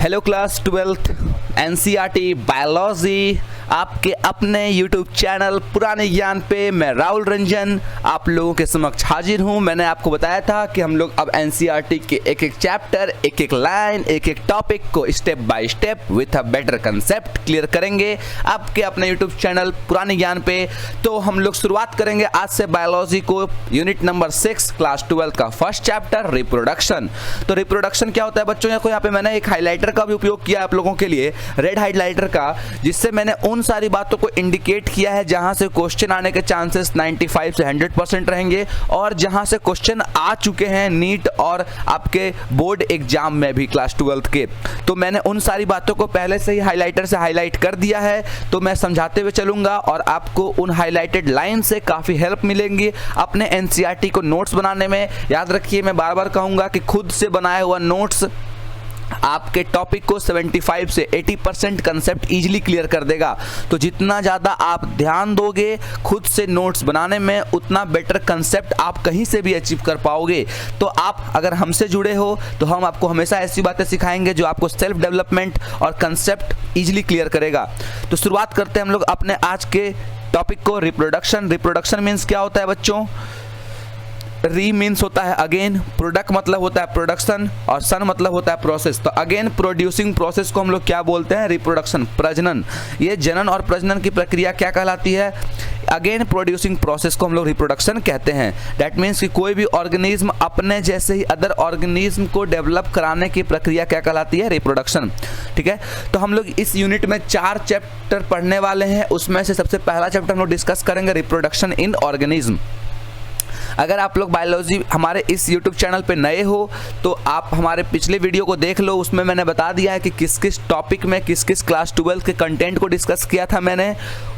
Hello class 12th NCERT biology आपके अपने YouTube channel पुराने ज्ञान पे मैं राहुल रंजन आप लोगों के समक्ष हाजिर हूँ। मैंने आपको बताया था कि हम लोग अब एनसीईआरटी के एक एक चैप्टर, एक एक लाइन, एक एक टॉपिक को step by step with a better concept clear करेंगे आपके अपने YouTube चैनल पुराने ज्ञान पे। तो हम लोग शुरुआत करेंगे आज से बायोलॉजी को यूनिट नंबर 6 क्लास 12 का फर्स्ट चैप्टर रिप्रोडक्शन। तो रिप्रोडक्शन क्या होता है बच्चों? यहाँ पे मैंने एक हाईलाइटर का भी उपयोग किया आप लोगों के लिए, रेड हाईलाइटर का, जिससे मैंने उन सारी बातों को इंडिकेट किया है जहां से क्वेश्चन आने के चांसेस 95 से 100% रहेंगे और जहां से क्वेश्चन आ चुके हैं नीट और आपके बोर्ड एग्जाम में भी क्लास 12 के। तो मैंने उन सारी बातों को पहले से ही हाईलाइटर से हाईलाइट कर दिया है, तो मैं समझाते हुए चलूंगा और आपको उन हाईलाइटेड लाइन से काफ़ी हेल्प मिलेंगी अपने एनसीईआरटी को नोट्स बनाने में। याद रखिए, मैं बार बार कहूँगा कि खुद से बनाया हुआ नोट्स आपके टॉपिक को 75 से 80% कंसेप्ट इजीली क्लियर कर देगा। तो जितना ज़्यादा आप ध्यान दोगे खुद से नोट्स बनाने में, उतना बेटर कंसेप्ट आप कहीं से भी अचीव कर पाओगे। तो आप अगर हमसे जुड़े हो तो हम आपको हमेशा ऐसी बातें सिखाएंगे जो आपको सेल्फ डेवलपमेंट और कंसेप्ट इजीली क्लियर करेगा। तो शुरुआत करते हैं हम लोग अपने आज के टॉपिक को, रिप्रोडक्शन। रिप्रोडक्शन मीन्स क्या होता है बच्चों? री मीन्स होता है अगेन, प्रोडक्ट मतलब होता है प्रोडक्शन और सन मतलब होता है प्रोसेस। तो अगेन प्रोड्यूसिंग प्रोसेस को हम लोग क्या बोलते हैं? रिप्रोडक्शन, प्रजनन। ये जनन और प्रजनन की प्रक्रिया क्या कहलाती है? अगेन प्रोड्यूसिंग प्रोसेस को हम लोग रिप्रोडक्शन कहते हैं। दैट मीन्स कि कोई भी ऑर्गेनिज्म अपने जैसे ही अदर ऑर्गेनिज्म को डेवलप कराने की प्रक्रिया क्या कहलाती है? रिप्रोडक्शन। ठीक है, तो हम लोग इस यूनिट में 4 चैप्टर पढ़ने वाले हैं। उसमें से सबसे पहला चैप्टर हम लोग डिस्कस करेंगे रिप्रोडक्शन इन ऑर्गेनिज्म। अगर आप लोग बायोलॉजी हमारे इस YouTube चैनल पे नए हो तो आप हमारे पिछले वीडियो को देख लो, उसमें मैंने बता दिया है कि किस किस टॉपिक में किस किस क्लास 12 के कंटेंट को डिस्कस किया था मैंने।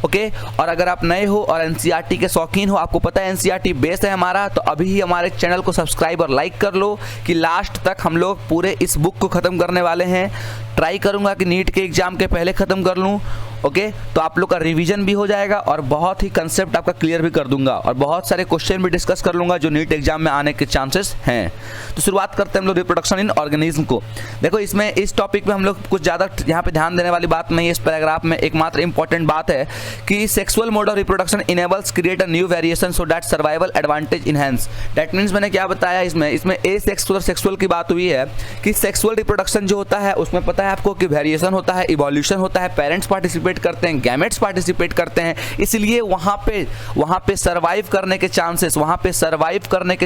ओके, और अगर आप नए हो और एनसीईआरटी के शौकीन हो, आपको पता है एनसीईआरटी बेस है हमारा, तो अभी ही हमारे चैनल को सब्सक्राइब और लाइक कर लो कि लास्ट तक हम लोग पूरे इस बुक को ख़त्म करने वाले हैं। ट्राई करूँगा कि नीट के एग्ज़ाम के पहले ख़त्म कर लूँ। ओके, तो आप लोग का रिवीजन भी हो जाएगा और बहुत ही कंसेप्ट आपका क्लियर भी कर दूंगा और बहुत सारे क्वेश्चन भी डिस्कस कर लूंगा जो नीट एग्जाम में आने के चांसेस हैं। तो शुरुआत करते हैं हम लोग रिप्रोडक्शन इन ऑर्गेनिज्म को। देखो, इसमें इस टॉपिक में हम लोग कुछ ज़्यादा यहाँ पे ध्यान देने वाली बात नहीं है। इस पैराग्राफ में एकमात्र इंपॉर्टेंट बात है कि sexual mode of reproduction enables create a new variation so that survival advantage enhance. That means मैंने क्या बताया इसमें ए सेक्सुअल और सेक्सुअल की बात हुई है कि सेक्सुअल रिप्रोडक्शन जो होता है उसमें पता है आपको कि वेरिएशन होता है, इवोल्यूशन होता है, पेरेंट्स पार्टिसिपेट करते हैं, गैमेट्स पार्टिसिपेट करते हैं, इसलिए वहाँ पे सर्वाइव करने के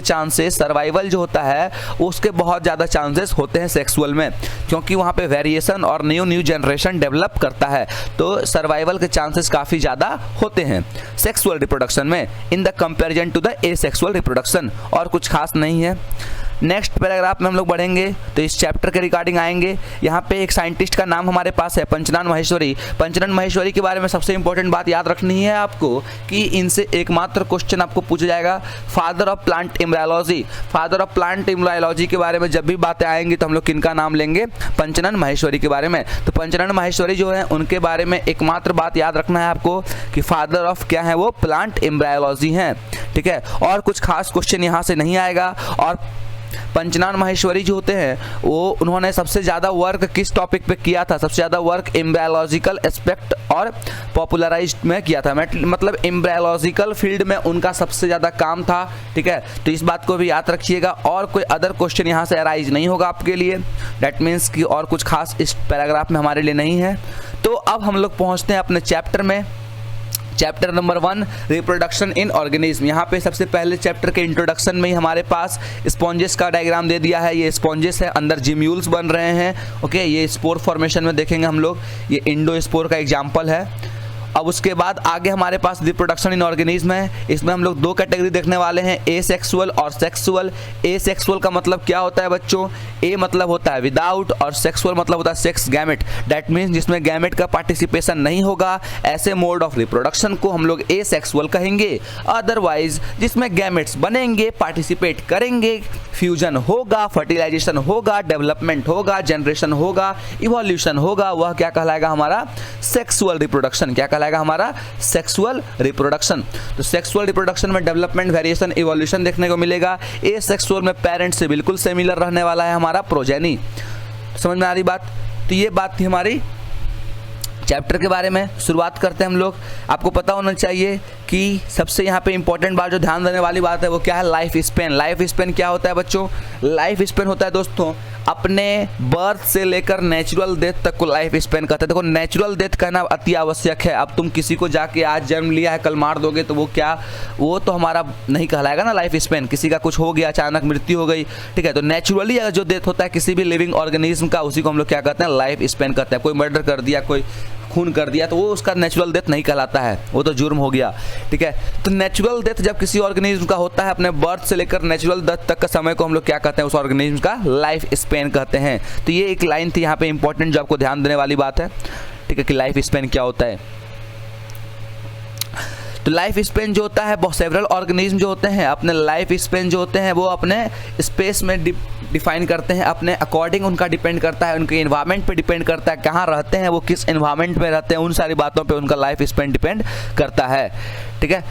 चांसेस सर्वाइवल जो होता है उसके बहुत ज़्यादा चांसेस होते हैं सेक्सुअल में, क्योंकि वहाँ पे वेरिएशन और न्यू जनरेशन डेवलप करता है, तो सर्वाइवल के चांसेस काफ़ी ज़्यादा होते हैं सेक्सुअल रिप्रोडक्शन में in the comparison to the asexual reproduction. और कुछ खास नहीं है। नेक्स्ट पैराग्राफ में हम लोग बढ़ेंगे तो इस चैप्टर के रिगार्डिंग आएंगे। यहाँ पे एक साइंटिस्ट का नाम हमारे पास है पंचनन महेश्वरी। पंचनन महेश्वरी के बारे में सबसे इंपॉर्टेंट बात याद रखनी है आपको कि इनसे एकमात्र क्वेश्चन आपको पूछा जाएगा, father of plant embryology. Father of plant embryology के बारे में जब भी बातें आएंगी तो हम लोग किनका नाम लेंगे? पंचनन महेश्वरी के बारे में। तो पंचनन महेश्वरी जो है उनके बारे में एकमात्र बात याद रखना है आपको कि फादर ऑफ क्या है? वो प्लांट एम्ब्रायोलॉजी हैं। ठीक है, और कुछ खास क्वेश्चन यहाँ से नहीं आएगा। और पंचनन महेश्वरी जो होते हैं वो उन्होंने सबसे ज़्यादा वर्क किस टॉपिक पे किया था? सबसे ज़्यादा वर्क एम्ब्रायोलॉजिकल एस्पेक्ट और पॉपुलराइज्ड में किया था, मतलब एम्ब्रायोलॉजिकल फील्ड में उनका सबसे ज़्यादा काम था। ठीक है, तो इस बात को भी याद रखिएगा और कोई अदर क्वेश्चन यहाँ से अराइज नहीं होगा आपके लिए। डैट मीन्स कि और कुछ खास इस पैराग्राफ में हमारे लिए नहीं है। तो अब हम लोग पहुँचते हैं अपने चैप्टर में। Chapter number 1 reproduction in organism. यहाँ पे सबसे पहले चैप्टर के इंट्रोडक्शन में ही हमारे पास स्पॉन्जेस का डायग्राम दे दिया है। ये स्पॉन्जेस है, अंदर जिम्यूल्स बन रहे हैं। ओके, ये स्पोर फॉर्मेशन में देखेंगे हम लोग, ये इंडो स्पोर का एग्जाम्पल है। अब उसके बाद आगे हमारे पास रिप्रोडक्शन इन ऑर्गेनिज्म है। इसमें हम लोग 2 कैटेगरी देखने वाले हैं, एसेक्सुअल और सेक्सुअल। एसेक्सुअल का मतलब क्या होता है बच्चों? ए मतलब होता है विदाउट और सेक्सुअल मतलब होता है सेक्स गैमेट। दैट मीन्स जिसमें गैमेट का पार्टिसिपेशन नहीं होगा, ऐसे मोड ऑफ रिप्रोडक्शन को हम लोग एसेक्सुअल कहेंगे। अदरवाइज जिसमें गैमेट्स बनेंगे, पार्टिसिपेट करेंगे, फ्यूजन होगा, फर्टिलाइजेशन होगा, डेवलपमेंट होगा, जनरेशन होगा, इवोल्यूशन होगा, वह क्या कहलाएगा? हमारा सेक्सुअल रिप्रोडक्शन। क्या कहलाएगा? हमारा सेक्सुअल रिप्रोडक्शन। तो सेक्सुअल रिप्रोडक्शन में डेवलपमेंट, वेरिएशन, इवोल्यूशन देखने को मिलेगा। एसेक्सुअल में पेरेंट्स से बिल्कुल सिमिलर रहने वाला है हमारा प्रोजेनी। समझ में आ रही बात? तो ये बात थी हमारी चैप्टर के बारे में। शुरुआत करते हैं हम लोग। आपको पता होना चाहिए कि सबसे यहाँ पे इंपॉर्टेंट बात जो ध्यान देने वाली बात है वो क्या है, लाइफ स्पेन। लाइफ स्पेन क्या होता है बच्चों? लाइफ स्पेन होता है दोस्तों अपने बर्थ से लेकर नेचुरल डेथ तक को लाइफ स्पेन कहते हैं। देखो नेचुरल डेथ कहना अति आवश्यक है। अब तुम किसी को जाके आज जन्म लिया है कल मार दोगे तो वो तो हमारा नहीं कहलाएगा ना लाइफ स्पेन। किसी का कुछ हो गया, अचानक मृत्यु हो गई, ठीक है, तो नेचुरली अगर जो डेथ होता है किसी भी लिविंग ऑर्गेनिज्म का, उसी को हम लोग क्या कहते हैं, लाइफ स्पेन कहते हैं। कोई मर्डर कर दिया, कोई खून कर दिया, तो वो उसका नेचुरल डेथ नहीं कहलाता है, वो तो जुर्म हो गया, ठीक है। तो नेचुरल डेथ जब किसी ऑर्गेनिज्म का होता है अपने बर्थ से लेकर नेचुरल डेथ तक का समय को हम लोग क्या कहते हैं, उस ऑर्गेनिज्म का लाइफ स्पेन कहते हैं। तो ये एक लाइन थी यहाँ पे इंपॉर्टेंट जो आपको ध्यान देने वाली बात है, ठीक है, कि लाइफ स्पेन क्या होता है। तो लाइफ स्पेन जो होता है वो सेवरल ऑर्गेनिज्म जो होते हैं अपने लाइफ स्पेन जो होते हैं वो अपने स्पेस में डिफाइन करते हैं, अपने अकॉर्डिंग उनका डिपेंड करता है, उनके इन्वायरमेंट पे डिपेंड करता है, कहाँ रहते हैं वो, किस इन्वायरमेंट में रहते हैं, उन सारी बातों पे उनका लाइफ स्पेन डिपेंड करता है, ठीक है।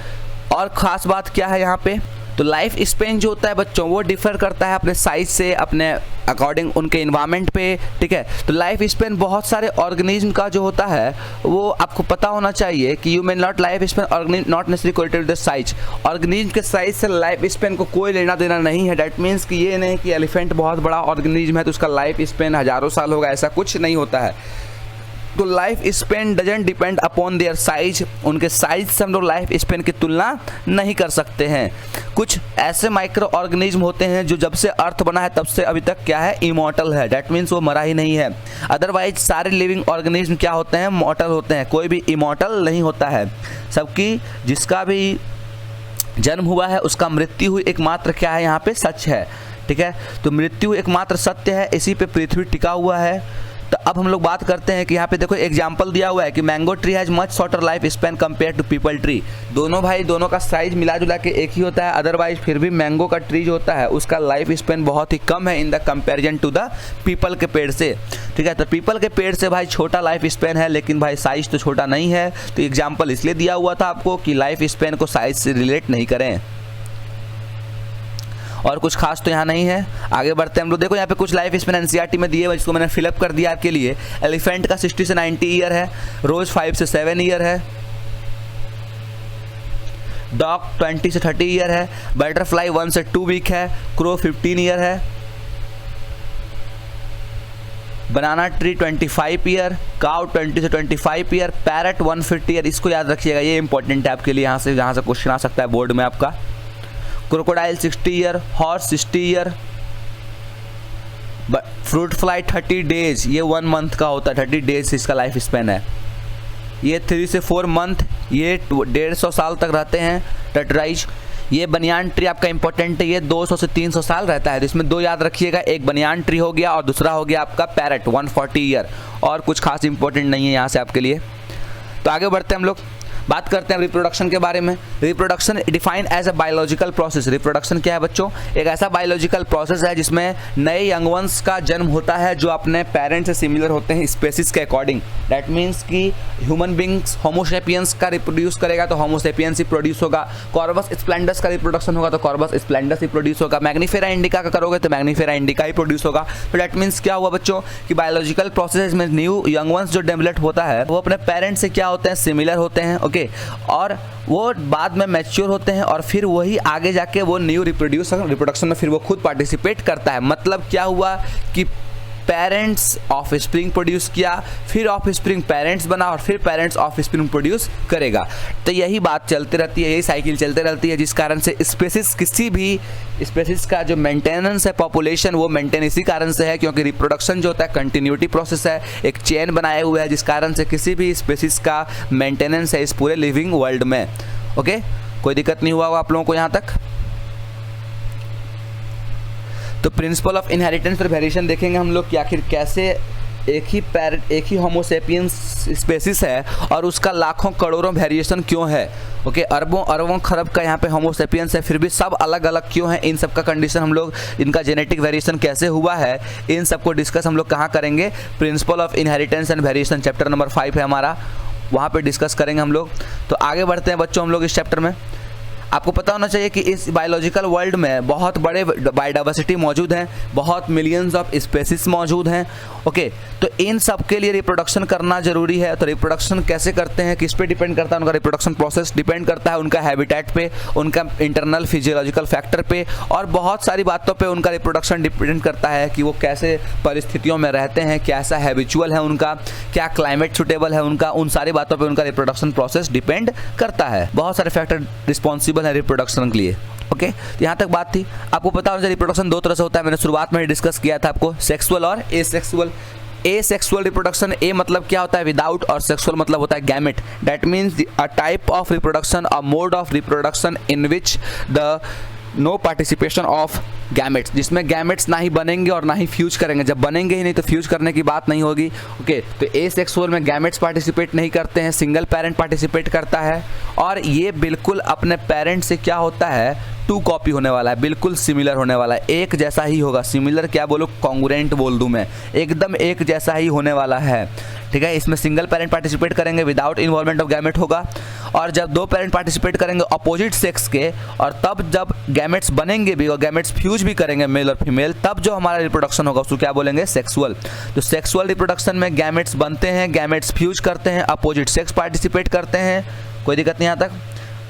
और ख़ास बात क्या है यहाँ पे, तो लाइफ स्पेन जो होता है बच्चों वो डिफर करता है अपने साइज से, अपने अकॉर्डिंग उनके इन्वायरमेंट पे, ठीक है। तो लाइफ स्पेन बहुत सारे ऑर्गेनिज्म का जो होता है वो आपको पता होना चाहिए कि you may not life span organism not necessary correlated with the size. Organism के साइज से लाइफ स्पेन को कोई लेना देना नहीं है। डैट मीन्स कि ये नहीं कि एलिफेंट बहुत बड़ा ऑर्गेनिज्म है तो उसका लाइफ स्पेन हज़ारों साल होगा, ऐसा कुछ नहीं होता है। तो life span doesn't depend upon their size. उनके साइज से हम लोग लाइफ स्पेन की तुलना नहीं कर सकते हैं। कुछ ऐसे माइक्रो ऑर्गेनिज्म होते हैं जो जब से अर्थ बना है तब से अभी तक क्या है, इमॉर्टल है। डैट मीन्स वो मरा ही नहीं है। अदरवाइज सारे लिविंग ऑर्गेनिज्म क्या होते हैं, मॉर्टल होते हैं। कोई भी इमॉर्टल नहीं होता है। सबकी जिसका भी जन्म हुआ है उसका मृत्यु हुई एकमात्र क्या है यहाँ पे, सच है, ठीक है। तो मृत्यु एकमात्र सत्य है, इसी पे पृथ्वी टिका हुआ है। तो अब हम लोग बात करते हैं कि यहाँ पे देखो एग्जाम्पल दिया हुआ है कि mango tree has much shorter life span compare to peepal tree. दोनों का साइज मिला जुला के एक ही होता है, अदरवाइज फिर भी मैंगो का ट्री जो होता है उसका लाइफ स्पेन बहुत ही कम है in the comparison to the peepal के पेड़ से, ठीक है। तो पीपल के पेड़ से भाई छोटा लाइफ स्पेन है, लेकिन भाई साइज तो छोटा नहीं है। तो एग्जाम्पल इसलिए दिया हुआ था आपको कि लाइफ स्पेन को साइज से रिलेट नहीं करें। और कुछ खास तो यहाँ नहीं है। आगे बढ़ते हैं हम लोग। देखो यहाँ पे कुछ लाइफ स्पेन एनसीईआरटी में दिए हुए जिसको मैंने फिलअप कर दिया आपके लिए। एलिफेंट का 60 से 90 ईयर है, रोज 5 से 7 ईयर है, डॉग 20 से 30 ईयर है, बटरफ्लाई 1 से 2 वीक है, क्रो 15 ईयर है, बनाना ट्री 25 ईयर, काउ 20 से 25 ईयर, पैरट 150 ईयर। इसको याद रखिएगा, ये इंपॉर्टेंट है आपके लिए, यहाँ से क्वेश्चन आ सकता है बोर्ड में आपका। Crocodile 60 year, horse 60 year, fruit fly 30 days, ये 1 मंथ का होता है, 30 डेज इसका लाइफ स्पेन है। ये 3 से 4 मंथ, ये 150 साल तक रहते हैं टेट्राइज। ये बनियान ट्री आपका इंपॉर्टेंट है, ये 200 से 300 साल रहता है। इसमें दो याद रखिएगा, एक बनियान ट्री हो गया और दूसरा हो गया आपका पैरट 140 ईयर। और कुछ खास इंपॉर्टेंट नहीं है यहाँ से आपके लिए। तो आगे बढ़ते हैं हम लोग, बात करते हैं रिप्रोडक्शन के बारे में। Reproduction define as a biological process. Reproduction क्या है बच्चों, एक ऐसा बायोलॉजिकल प्रोसेस है जिसमें नए यंग वंस का जन्म होता है जो अपने पेरेंट्स से सिमिलर होते हैं स्पेसिस के अकॉर्डिंग। दैट मीन्स कि ह्यूमन बींग्स होमोसेपियंस का रिप्रोड्यूस करेगा तो होमोसेपियंस ही प्रोड्यूस होगा। कॉर्बस स्प्लेंडस का रिप्रोडक्शन होगा तो कॉर्बस स्प्लेंडस ही प्रोड्यूस होगा। मैग्नीफेरा इंडिका का करोगे तो मैग्नीफेरा इंडिका ही प्रोड्यूस होगा। तो दैट मीन्स क्या हुआ बच्चों कि बायोलॉजिकल प्रोसेस में न्यू यंग वंस जो डेवलप होता है वो अपने पेरेंट्स से क्या होते हैं, सिमिलर होते हैं, ओके। और वो बाद में मैच्योर होते हैं और फिर वही आगे जाके वो न्यू रिप्रोडक्शन में फिर वो खुद पार्टिसिपेट करता है। मतलब क्या हुआ कि पेरेंट्स ऑफ स्प्रिंग प्रोड्यूस किया, फिर ऑफ स्प्रिंग पेरेंट्स बना और फिर पेरेंट्स ऑफ स्प्रिंग प्रोड्यूस करेगा। तो यही बात चलती रहती है, यही साइकिल चलती रहती है, जिस कारण से स्पेसिस, किसी भी स्पेसिस का जो मेंटेनेंस है पॉपुलेशन, वो मेंटेन इसी कारण से है क्योंकि रिप्रोडक्शन जो होता है कंटिन्यूटी प्रोसेस है, एक चेन बनाए हुए है, जिस कारण से किसी भी स्पेसिस का मेंटेनेंस है इस पूरे लिविंग वर्ल्ड में। ओके, कोई दिक्कत नहीं हुआ होगा आप लोगों को यहाँ तक। तो प्रिंसिपल ऑफ इनहेरिटेंस और वेरिएशन देखेंगे हम लोग कि आखिर कैसे एक ही होमोसेपियंस स्पेसिस है और उसका लाखों करोड़ों वेरिएशन क्यों है। ओके, अरबों अरबों खरब का यहाँ पे होमोसेपियंस है, फिर भी सब अलग अलग क्यों है, इन सब का कंडीशन हम लोग, इनका जेनेटिक वेरिएशन कैसे हुआ है, इन सब को डिस्कस हम लोग कहाँ करेंगे, principle of inheritance and variation chapter number 5 है हमारा, वहाँ पे डिस्कस करेंगे हम लोग। तो आगे बढ़ते हैं बच्चों हम लोग इस चैप्टर में। आपको पता होना चाहिए कि इस बायोलॉजिकल वर्ल्ड में बहुत बड़े बायोडाइवर्सिटी मौजूद हैं, बहुत मिलियंस ऑफ स्पेसीज मौजूद हैं। ओके, तो इन सब के लिए रिप्रोडक्शन करना जरूरी है। तो रिप्रोडक्शन कैसे करते हैं, किस पे डिपेंड करता है, उनका रिप्रोडक्शन प्रोसेस डिपेंड करता है उनका हैबिटेट पे, उनका इंटरनल फिजियोलॉजिकल फैक्टर पे, और बहुत सारी बातों पे उनका रिप्रोडक्शन डिपेंड करता है कि वो कैसे परिस्थितियों में रहते हैं, कैसा हैबिचुअल है उनका, क्या क्लाइमेट सुटेबल है उनका, उन सारी बातों पे उनका रिप्रोडक्शन प्रोसेस डिपेंड करता है। बहुत सारे फैक्टर रिस्पॉन्सिबल है रिप्रोडक्शन के लिए। ओके, तो यहाँ तक बात थी। आपको पता होना चाहिए रिप्रोडक्शन 2 तरह से होता है, मैंने शुरुआत में डिस्कस किया था आपको, सेक्सुअल और एसेक्सुअल। एसेक्सुअल रिप्रोडक्शन, ए मतलब क्या होता है विदाउट, और सेक्सुअल मतलब होता है gamete. That means a type of reproduction, a mode of reproduction in which the no participation of gametes, जिसमें गैमेट्स ना ही बनेंगे और ना ही फ्यूज करेंगे। जब बनेंगे ही नहीं तो फ्यूज करने की बात नहीं होगी। ओके, तो एसेक्सुअल में गैमेट्स पार्टिसिपेट नहीं करते हैं, सिंगल पेरेंट पार्टिसिपेट करता है, और ये बिल्कुल अपने पेरेंट से क्या होता है, 2 कॉपी होने वाला है, बिल्कुल सिमिलर होने वाला है, एक जैसा ही होगा। सिमिलर क्या बोलो, कॉन्ग्रुएंट बोल दूं मैं, एकदम एक जैसा ही होने वाला है। ठीक है, इसमें सिंगल पेरेंट पार्टिसिपेट करेंगे, विदाउट इन्वॉल्वमेंट ऑफ गैमेट होगा। और जब 2 पेरेंट पार्टिसिपेट करेंगे अपोजिट सेक्स के, और तब जब गैमेट्स बनेंगे भी और गैमेट्स फ्यूज भी करेंगे मेल और फीमेल, तब जो हमारा रिप्रोडक्शन होगा उसको क्या बोलेंगे, सेक्सुअल। तो सेक्सुअल रिप्रोडक्शन में गैमेट्स बनते हैं, गैमेट्स फ्यूज करते हैं, अपोजिट सेक्स पार्टिसिपेट करते हैं, कोई दिक्कत नहीं यहाँ तक,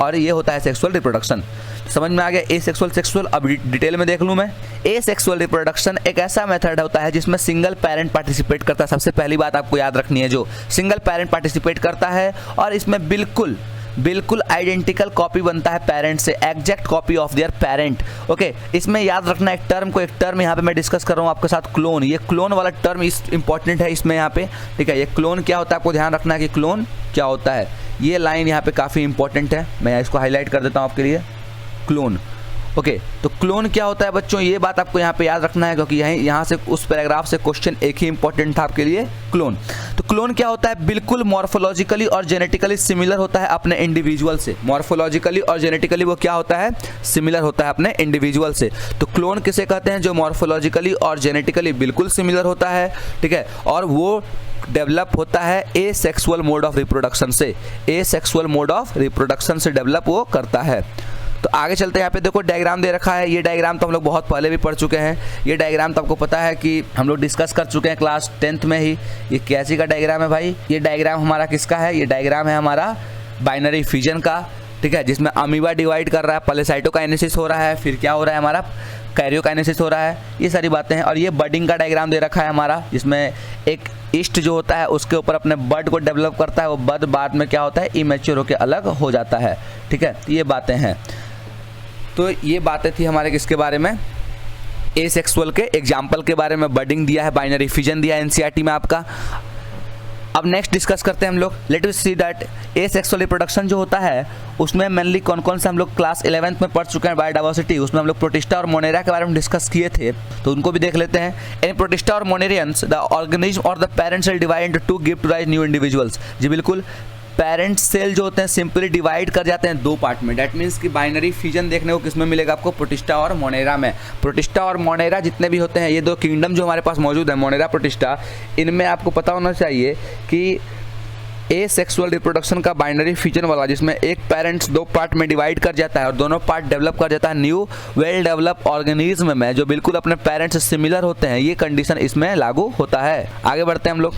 और ये होता है सेक्सुअल रिप्रोडक्शन। समझ में आ गया एसेक्सुअल सेक्सुअल। अब डिटेल में देख लूँ मैं। एसेक्सुअल रिप्रोडक्शन एक ऐसा मेथड होता है जिसमें सिंगल पेरेंट पार्टिसिपेट करता है। सबसे पहली बात आपको याद रखनी है, जो सिंगल पेरेंट पार्टिसिपेट करता है, और इसमें बिल्कुल आइडेंटिकल कॉपी बनता है पेरेंट से, exact copy of their parent. Okay, इसमें याद रखना एक टर्म यहाँ पे मैं डिस्कस कर रहा हूँ आपके साथ, क्लोन। ये क्लोन वाला टर्म इंपॉर्टेंट है इसमें यहाँ पे। ठीक है, ये क्लोन क्या होता है आपको ध्यान रखना है कि क्लोन क्या होता है। ये लाइन यहाँ पे काफ़ी इंपॉर्टेंट है, मैं इसको हाईलाइट कर देता हूँ आपके लिए, क्लोन। ओके, तो क्लोन क्या होता है बच्चों, ये बात आपको यहाँ पे याद रखना है, क्योंकि यहाँ से उस पैराग्राफ से क्वेश्चन एक ही इंपॉर्टेंट था आपके लिए, क्लोन। तो क्लोन क्या होता है, बिल्कुल मॉर्फोलॉजिकली और जेनेटिकली सिमिलर होता है अपने इंडिविजुअल से। मॉर्फोलॉजिकली और जेनेटिकली वो क्या होता है, सिमिलर होता है अपने इंडिविजुअल से। तो क्लोन किसे कहते हैं, जो मॉर्फोलॉजिकली और जेनेटिकली बिल्कुल सिमिलर होता है। ठीक है, और वो डेवलप होता है एसेक्सुअल मोड ऑफ रिप्रोडक्शन से, एसेक्सुअल मोड ऑफ रिप्रोडक्शन से डेवलप वो करता है। तो आगे चलते हैं, यहाँ पे देखो डायग्राम दे रखा है। ये डायग्राम तो हम लोग बहुत पहले भी पढ़ चुके हैं। ये डायग्राम तो आपको पता है कि हम लोग डिस्कस कर चुके हैं क्लास 10th में ही। ये कैसी का डायग्राम है भाई, ये डायग्राम हमारा किसका है, ये डायग्राम है हमारा बाइनरी फिजन का। ठीक है, जिसमें अमीबा डिवाइड कर रहा है, पहले साइटोकाइनेसिस हो रहा है, फिर क्या हो रहा है हमारा, कैरियोकाइनेसिस हो रहा है, ये सारी बातें हैं। और ये बडिंग का डायग्राम दे रखा है हमारा, जिसमें एक ईस्ट जो होता है उसके ऊपर अपने बड को डेवलप करता है, वो बड बाद में क्या होता है, इमेच्योर होकर अलग हो जाता है। ठीक है, ये बातें हैं। तो ये बातें थी हमारे किसके बारे में, एसेक्सुअल के एग्जाम्पल के बारे में। बडिंग दिया है, बाइनरी फिजन दिया है एनसीईआरटी में आपका। अब नेक्स्ट डिस्कस करते हैं हम लोग। Let us see that asexual reproduction जो होता है उसमें मेनली कौन कौन से हम लोग क्लास 11th में पढ़ चुके हैं बायोडाइवर्सिटी, उसमें हम लोग प्रोटिस्टा और मोनेरा के बारे में डिस्कस किए थे, तो उनको भी देख लेते हैं। इन प्रोटिस्टा और मोनेरियंस द ऑर्गेनिज्म और the parent cell divide into 2 give to rise new individuals. जी बिल्कुल, पेरेंट सेल जो होते हैं सिंपली डिवाइड कर जाते हैं 2 पार्ट में। डैट मीन्स कि बाइनरी फिजन देखने को किसमें मिलेगा आपको, प्रोटिस्टा और मोनेरा में। प्रोटिस्टा और मोनेरा जितने भी होते हैं, ये 2 किंगडम जो हमारे पास मौजूद है, मोनेरा प्रोटिस्टा, इनमें आपको पता होना चाहिए कि एसेक्सुअल रिप्रोडक्शन का बाइनरी फिजन वाला, जिसमें एक पेरेंट्स 2 पार्ट में डिवाइड कर जाता है और दोनों पार्ट डेवलप कर जाता है न्यू वेल डेवलप ऑर्गेनिज्म में, जो बिल्कुल अपने पेरेंट्स से सिमिलर होते हैं। ये कंडीशन इसमें लागू होता है। आगे बढ़ते हैं हम लोग।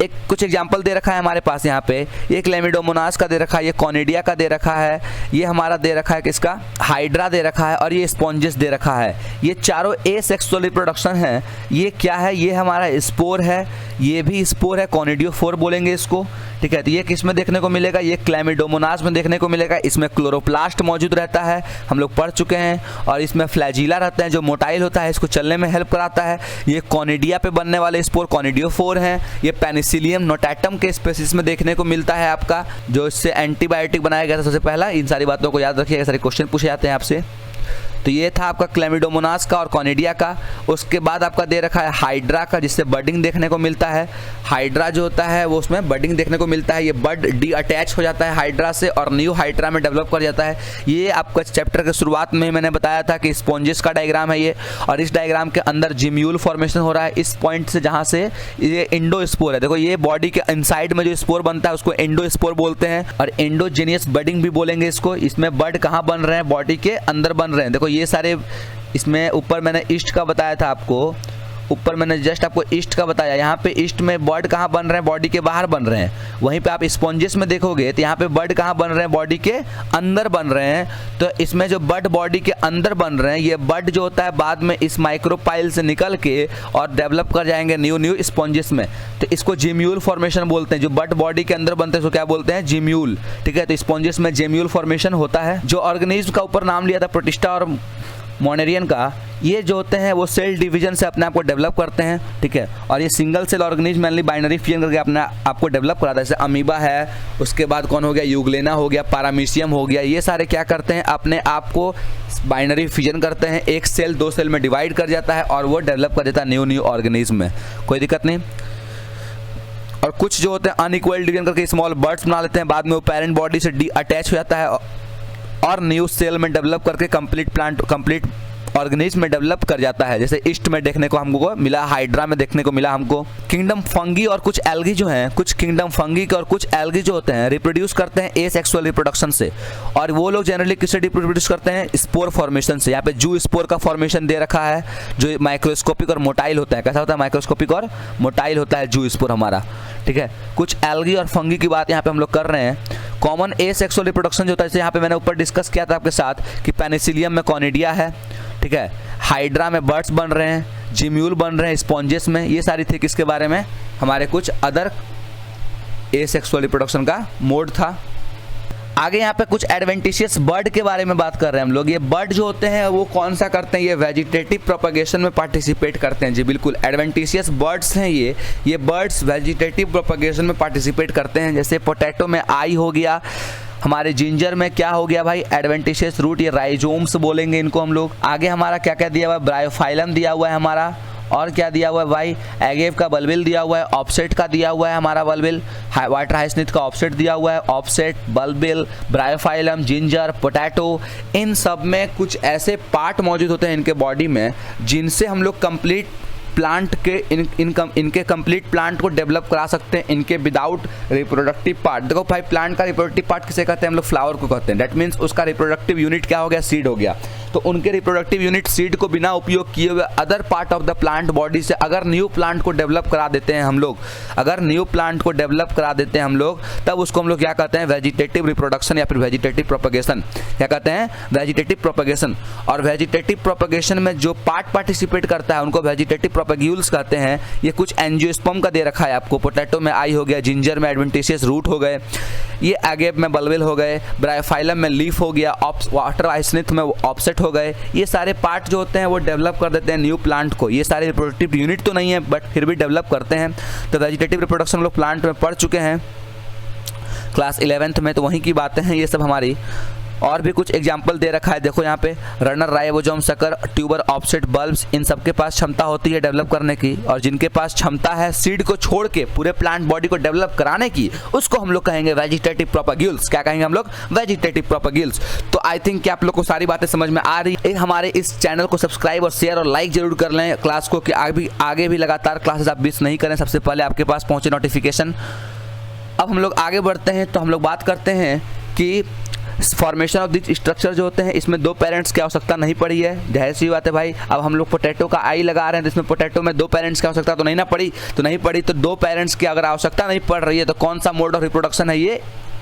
एक कुछ एग्जाम्पल दे रखा है हमारे पास यहाँ पे, ये क्लेमिडोमोनास का दे रखा है, ये कॉनिडिया का दे रखा है, ये हमारा दे रखा है किसका, हाइड्रा दे रखा है, और ये स्पॉन्जिस दे रखा है। ये चारों एसेक्सुअल रिप्रोडक्शन है। ये क्या है, ये हमारा स्पोर है, ये भी स्पोर है, कॉनिडियोफोर बोलेंगे इसको। ठीक है, तो ये किस में देखने को मिलेगा, ये क्लेमिडोमोनास में देखने को मिलेगा। इसमें क्लोरोप्लास्ट मौजूद रहता है, हम लोग पढ़ चुके हैं, और इसमें फ्लैजिला रहते हैं जो मोटाइल होता है, इसको चलने में हेल्प कराता है। ये कॉनिडिया पे बनने वाले स्पोर कॉनिडियोफोर हैं। ये पेनिसिलियम नोटाटम के स्पेसीज में देखने को मिलता है आपका, जो इससे एंटीबायोटिक बनाया गया था सबसे पहला। इन सारी बातों को याद रखिएगा, सारे क्वेश्चन पूछे जाते हैं आपसे। तो ये था आपका क्लैमिडोमोनास का और कॉनिडिया का। उसके बाद आपका दे रखा है हाइड्रा का, जिससे बडिंग देखने को मिलता है। हाइड्रा जो होता है वो उसमें बडिंग देखने को मिलता है, ये बड डी अटैच हो जाता है हाइड्रा से और न्यू हाइड्रा में डेवलप कर जाता है। ये आपका चैप्टर के शुरुआत में मैंने बताया था कि स्पॉन्जिस का डायग्राम है ये, और इस डायग्राम के अंदर जिम्यूल फॉर्मेशन हो रहा है इस पॉइंट से, जहाँ से ये एंडोस्पोर है। देखो ये बॉडी के इनसाइड में जो स्पोर बनता है उसको एंडोस्पोर बोलते हैं, और एंडोजेनियस बडिंग भी बोलेंगे इसको। इसमें बड कहाँ बन रहे हैं, बॉडी के अंदर बन रहे हैं। देखो ये सारे, इसमें ऊपर मैंने ईस्ट का बताया था आपको, ऊपर मैंने जस्ट आपको ईस्ट का बताया, यहाँ पे ईस्ट में बर्ड कहाँ बन रहे हैं, बॉडी के बाहर बन रहे हैं। वहीं पे आप स्पॉन्जेस में देखोगे तो यहाँ पे बर्ड कहाँ बन रहे हैं, बॉडी के अंदर बन रहे हैं। तो इसमें जो बर्ड बॉडी के अंदर बन रहे हैं, ये बर्ड जो होता है बाद में इस माइक्रोपाइल से निकल के और डेवलप कर जाएंगे न्यू स्पॉन्जेस में। तो इसको जिम्यूल फॉर्मेशन बोलते हैं। जो बर्ड बॉडी के अंदर बनते हैं उसको क्या बोलते हैं, जिम्यूल। ठीक है, तो स्पॉन्जेस में जिम्यूल फॉर्मेशन होता है। जो ऑर्गेनिज्म का ऊपर नाम लिया था प्रोटिस्टा और मोनेरियन का, ये जो होते हैं वो सेल डिवीजन से अपने आप को डेवलप करते हैं। ठीक है, और ये single cell organism mainly binary fusion करके अपने आपको डेवलप कराता है। जैसे अमीबा है, उसके बाद कौन हो गया, यूग्लेना हो गया, पारामीशियम हो गया। ये सारे क्या करते हैं, अपने आप को बाइनरी फ्यूजन करते हैं, एक सेल दो सेल में डिवाइड कर जाता है और वो डेवलप कर देता है न्यू ऑर्गेनिज्म में। कोई दिक्कत नहीं। और कुछ जो होते हैं अनइक्वल डिवीजन करके स्मॉल बर्ड्स बना लेते हैं, बाद में वो पेरेंट बॉडी से डी अटैच हो जाता है और न्यू सेल में डेवलप करके कंप्लीट ऑर्गेनिज्म में डेवलप कर जाता है। जैसे ईस्ट में देखने को हमको मिला, हाइड्रा में देखने को मिला हमको। किंगडम फंगी और कुछ एल्गी जो हैं, कुछ किंगडम फंगी के और कुछ एल्गी जो होते हैं रिप्रोड्यूस करते हैं एसेक्सुअल रिप्रोडक्शन से, और वो लोग जनरली किससे रिप्रोड्यूस करते हैं, स्पोर फॉर्मेशन से। यहाँ पे जू स्पोर का फॉर्मेशन दे रखा है जो माइक्रोस्कोपिक और मोटाइल होता है। कैसा होता है, माइक्रोस्कोपिक और मोटाइल होता है जू स्पोर हमारा। ठीक है, कुछ एल्गी और फंगी की बात यहाँ पे हम लोग कर रहे हैं। कॉमन एसेक्सुअल रिप्रोडक्शन जो होता है, जैसे यहाँ पे मैंने ऊपर डिस्कस किया था आपके साथ कि पेनिसिलियम में कॉनिडिया है। ठीक है, हाइड्रा में बर्ड्स बन रहे हैं, जिम्यूल बन रहे हैं स्पॉन्जेस में। ये सारी थी किसके बारे में, हमारे कुछ अदर एसेक्सुअल रिप्रोडक्शन का मोड था। आगे यहाँ पे कुछ एडवेंटिशियस बर्ड के बारे में बात कर रहे हैं हम लोग। ये बर्ड जो होते हैं वो कौन सा करते हैं, ये वेजिटेटिव प्रोपगेशन में पार्टिसिपेट करते हैं। जी बिल्कुल, एडवेंटिशियस बर्ड्स हैं ये बर्ड्स वेजिटेटिव प्रोपगेशन में पार्टिसिपेट करते हैं। जैसे पोटैटो में आई हो गया, हमारे जिंजर में क्या हो गया भाई, एडवेंटिशियस रूट, ये राइजोम्स बोलेंगे इनको हम लोग। आगे हमारा क्या क्या दिया हुआ है, ब्रायोफाइलम दिया हुआ है हमारा, और क्या दिया हुआ है भाई, एगेव का बल्बिल दिया हुआ है, ऑफसेट का दिया हुआ है हमारा बल्बिल, वाटर हाइसनिथ का ऑफसेट दिया हुआ है, offset, bulbil, bryophyllum, ginger, potato. इन सब में कुछ ऐसे पार्ट मौजूद होते हैं इनके बॉडी में जिनसे हम लोग कंप्लीट प्लांट के इनके कंप्लीट प्लांट को डेवलप करा सकते हैं, इनके विदाउट रिप्रोडक्टिव पार्ट। देखो भाई, प्लांट का रिप्रोडक्टिव पार्ट किसे कहते हैं, हम लोग फ्लावर को कहते हैं। दैट मीन्स उसका रिप्रोडक्टिव यूनिट क्या हो गया, सीड हो गया। तो उनके रिप्रोडक्टिव यूनिट सीड को बिना उपयोग किए हुए other part of the plant body से अगर न्यू प्लांट को डेवलप करा देते हैं हम लोग, अगर न्यू प्लांट को डेवलप करा देते हैं हम लोग, तब उसको हम लोग क्या कहते हैं, वेजिटेटिव रिप्रोडक्शन या फिर वेजिटेटिव प्रोपगेशन। क्या कहते हैं, वेजिटेटिव प्रोपगेशन। और वेजिटेटिव प्रोपगेशन में जो पार्ट पार्टिसिपेट करता है उनको वेजिटेटिव प्रोपग्यूल्स कहते हैं। ये कुछ एंजियोस्पर्म का दे रखा है आपको, पोटैटो में आई हो गया, जिंजर में एडवेंटिशियस रूट हो गए, ये एगेव में बल्बिल हो गए, ब्रायोफाइलम में लीफ हो गया, वाटर हाइसनिथ में ऑफसेट हो गए। ये सारे पार्ट जो होते हैं वो डेवलप कर देते हैं न्यू प्लांट को। ये सारे रिप्रोडक्टिव यूनिट तो नहीं है बट फिर भी डेवलप करते हैं। तो वेजिटेटिव रिप्रोडक्शन लोग प्लांट में पढ़ चुके हैं क्लास 11th में, तो वहीं की बातें हैं ये सब हमारी। और भी कुछ एग्जाम्पल दे रखा है, देखो यहाँ पे runner, ribosome, sucker, tuber, offset, bulbs, इन सबके पास क्षमता होती है डेवलप करने की, और जिनके पास क्षमता है सीड को छोड़ के पूरे प्लांट बॉडी को डेवलप कराने की, उसको हम लोग कहेंगे वेजिटेटिव प्रोपग्यूल्स। क्या कहेंगे हम लोग, वेजिटेटिव प्रोपग्यूल्स। तो आई थिंक कि आप लोग को सारी बातें समझ में आ रही है। हमारे इस चैनल को सब्सक्राइब और शेयर और लाइक जरूर कर लें क्लास को, कि आगे भी लगातार क्लासेस आप मिस नहीं करें, सबसे पहले आपके पास पहुँचे नोटिफिकेशन। अब हम लोग आगे बढ़ते हैं, तो हम लोग बात करते हैं कि फॉर्मेशन ऑफ दिस स्ट्रक्चर जो होते हैं, इसमें दो पेरेंट्स की आवश्यकता नहीं पड़ी है। जाहिर सी बात है भाई, अब हम लोग पोटैटो का आई लगा रहे हैं तो इसमें पोटैटो में दो पेरेंट्स की आवश्यकता तो नहीं पड़ी। तो दो पेरेंट्स की अगर आवश्यकता नहीं पड़ रही है तो कौन सा मोड ऑफ रिप्रोडक्शन है, ये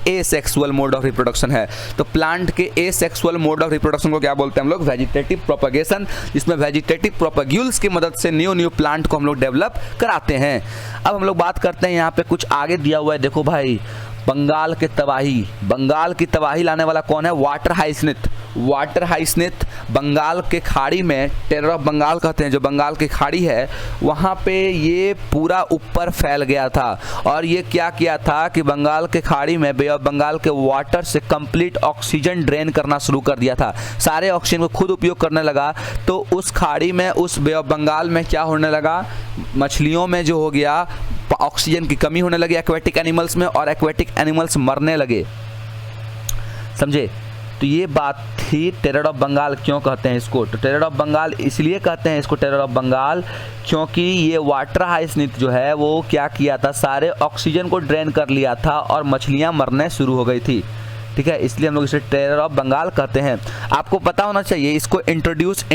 एसेक्सुअल मोड ऑफ रिप्रोडक्शन है। तो प्लांट के एसेक्सुअल मोड ऑफ रिप्रोडक्शन को क्या बोलते हैं हम लोग, वेजिटेटिव प्रोपगेशन, जिसमें वेजिटेटिव प्रोपग्यूल्स की मदद से न्यू प्लांट को हम लोग डेवलप कराते हैं। अब हम लोग बात करते हैं, यहाँ पे कुछ आगे दिया हुआ है, देखो भाई, बंगाल की तबाही लाने वाला कौन है, वाटर हाइसनिथ। वाटर हाइसिंथ बंगाल के खाड़ी में, टेरर ऑफ बंगाल कहते हैं, जो बंगाल की खाड़ी है वहाँ पे ये पूरा ऊपर फैल गया था। और ये क्या किया था कि बंगाल के खाड़ी में बे ऑफ बंगाल के वाटर से कंप्लीट ऑक्सीजन ड्रेन करना शुरू कर दिया था, सारे ऑक्सीजन को खुद उपयोग करने लगा। तो उस खाड़ी में, उस बे ऑफ बंगाल में क्या होने लगा, मछलियों में जो हो गया ऑक्सीजन की कमी होने लगी एक्वेटिक एनिमल्स में, और एक्वेटिक एनिमल्स मरने लगे, समझे। तो ये बात थी टेरर ऑफ बंगाल। क्यों कहते हैं इसको, तो टेरर ऑफ बंगाल इसलिए कहते हैं इसको टेरर ऑफ बंगाल क्योंकि ये वाटर हाइसिंथ जो है वो क्या किया था, सारे ऑक्सीजन को ड्रेन कर लिया था और मछलियाँ मरने शुरू हो गई थी, ठीक है। इसलिए हम लोग इसे टेरर ऑफ बंगाल कहते हैं। आपको पता होना चाहिए इसको इंट्रोड्यूस